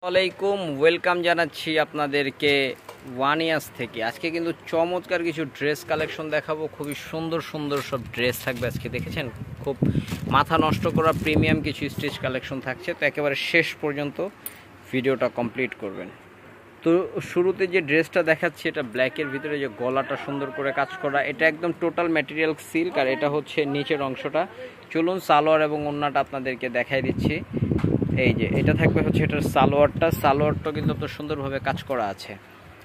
আসসালামাইকুম ওয়েলকাম জানাচ্ছি আপনাদেরকে ওয়ানিয়াস থেকে। আজকে কিন্তু চমৎকার কিছু ড্রেস কালেকশন দেখাবো। খুবই সুন্দর সুন্দর সব ড্রেস থাকবে আজকে। দেখেছেন, খুব মাথা নষ্ট করা প্রিমিয়াম কিছু স্টিচ কালেকশন থাকছে। তো একেবারে শেষ পর্যন্ত ভিডিওটা কমপ্লিট করবেন। তো শুরুতে যে ড্রেসটা দেখাচ্ছি এটা ব্ল্যাকের ভিতরে, যে গলাটা সুন্দর করে কাজ করা, এটা একদম টোটাল ম্যাটেরিয়াল সিল্ক। আর এটা হচ্ছে নিচের অংশটা। চলুন সালোয়ার এবং ওড়নাটা আপনাদেরকে দেখাই দিচ্ছি। এই যে এটা থাকবে হচ্ছে এটার সালোয়ারটা কিন্তু আপনার সুন্দরভাবে কাজ করা আছে।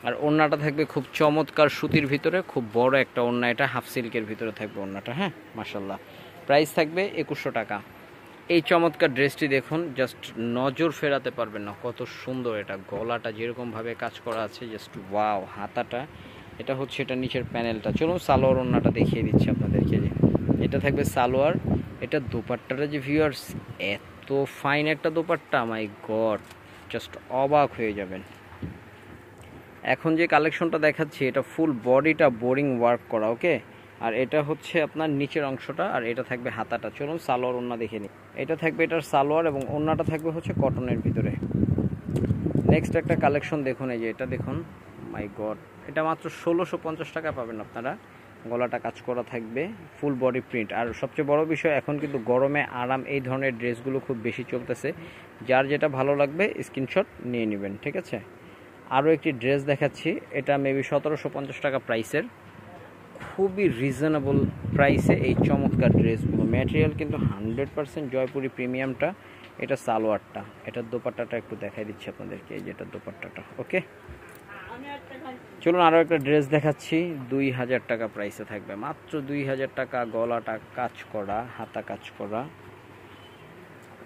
আর ওড়নাটা থাকবে খুব চমৎকার সুতির ভিতরে, খুব বড় একটা ওড়না। এটা হাফ সিল্কের ভিতরে থাকবে ওড়নাটা। হ্যাঁ, মাশাল্লাহ। প্রাইস থাকবে 2100 টাকা। এই চমৎকার ড্রেসটি দেখুন, জাস্ট নজর ফেরাতে পারবেন না, কত সুন্দর। এটা গলাটা যেরকমভাবে কাজ করা আছে, জাস্ট ওয়াও। হাতাটা, এটা হচ্ছে এটা নিচের প্যানেলটা। চলুন সালোয়ার ওড়নাটা দেখিয়ে দিচ্ছি আপনাদেরকে। যে এটা থাকবে সালোয়ার। এটা দোপাট্টাটা যে ভিউয়ার্স, এত ফাইন একটা দোপাট্টা, মাই গড, জাস্ট অবাক হয়ে যাবেন। এখন যে কালেকশনটা দেখাচ্ছি এটা ফুল বডিটা বোরিং ওয়ার্ক করা, ওকে। আর এটা হচ্ছে আপনার নিচের অংশটা, আর এটা থাকবে হাতাটা। চলুন সালোয়ার ওড়না দেখে নিই। এটা থাকবে এটার সালোয়ার, এবং ওড়নাটা থাকবে হচ্ছে কটনের ভিতরে। নেক্সট একটা কালেকশন দেখুন, এই যে এটা দেখুন, মাই গড, এটা মাত্র 1650 টাকা পাবেন আপনারা। গলাটা কাজ করা থাকবে, ফুল বডি প্রিন্ট। আর সবচেয়ে বড় বিষয়, এখন কিন্তু গরমে আরাম এই ধরনের ড্রেসগুলো খুব বেশি চলতেছে। যার যেটা ভালো লাগবে স্ক্রিনশট নিয়ে নেবেন, ঠিক আছে। আরও একটি ড্রেস দেখাচ্ছি, এটা মেবি 1750 টাকা প্রাইসের। খুবই রিজনেবল প্রাইসে এই চমৎকার ড্রেসগুলো। ম্যাটেরিয়াল কিন্তু 100% জয়পুরি প্রিমিয়ামটা। এটা সালোয়ারটা, এটার দোপাট্টাটা একটু দেখাই দিচ্ছি আপনাদেরকে। এই যে এটার দোপাট্টাটা, ওকে। চলুন আরও একটা ড্রেস দেখাচ্ছি, 2000 টাকা প্রাইসে থাকবে, মাত্র 2000 টাকা। গলাটা কাজ করা, হাতা কাজ করা।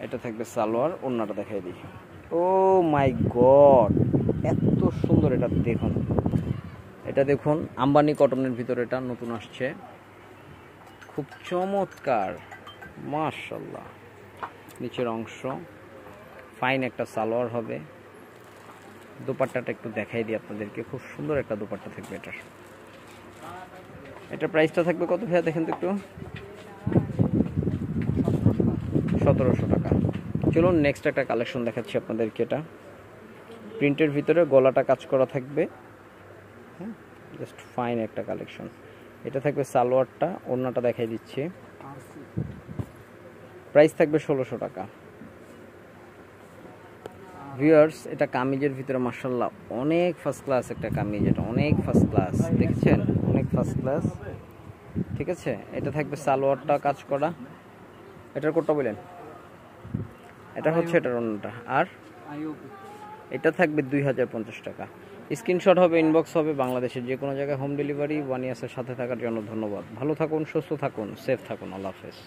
এটা থাকবে সালোয়ার, ওড়নাটা দেখাই দিই। ও মাই গড, এত সুন্দর। এটা দেখুন, এটা দেখুন, আম্বানি কটনের ভিতরে এটা নতুন আসছে, খুব চমৎকার, মাশাআল্লাহ। নিচের অংশ ফাইন একটা সালোয়ার হবে। দোপাট্টাটা একটু দেখাই দিই আপনাদেরকে, খুব সুন্দর একটা দোপাট্টা থাকবে এটার। এটা প্রাইসটা থাকবে কত ভাইয়া, দেখেন তো একটু। 1700 টাকা। চলুন নেক্সট একটা কালেকশন দেখাচ্ছি আপনাদেরকে। এটা প্রিন্টের ভিতরে, গলাটা কাজ করা থাকবে। হ্যাঁ, জাস্ট ফাইন একটা কালেকশন। এটা থাকবে সালোয়ারটা, ওড়নাটা দেখাই দিচ্ছি। প্রাইস থাকবে 1600 টাকা। ভিউয়ার্স, এটা কামিজের ভিতরে মাশাআল্লাহ অনেক ফার্স্ট ক্লাস একটা কামিজ। এটা অনেক ফার্স্ট ক্লাস, দেখেছেন, অনেক ফার্স্ট ক্লাস, ঠিক আছে। এটা থাকবে সালোয়ারটা কাজ করা। এটার কোডটা বলেন। এটা হচ্ছে এটার অন্যটা। আর এটা থাকবে 2050 টাকা। স্ক্রিনশট হবে, ইনবক্স হবে। বাংলাদেশের যে কোনো জায়গায় হোম ডেলিভারি। ওয়ানিয়াসের সাথে থাকার জন্য ধন্যবাদ। ভালো থাকুন, সুস্থ থাকুন, সেফ থাকুন। আল্লাহ হাফেজ।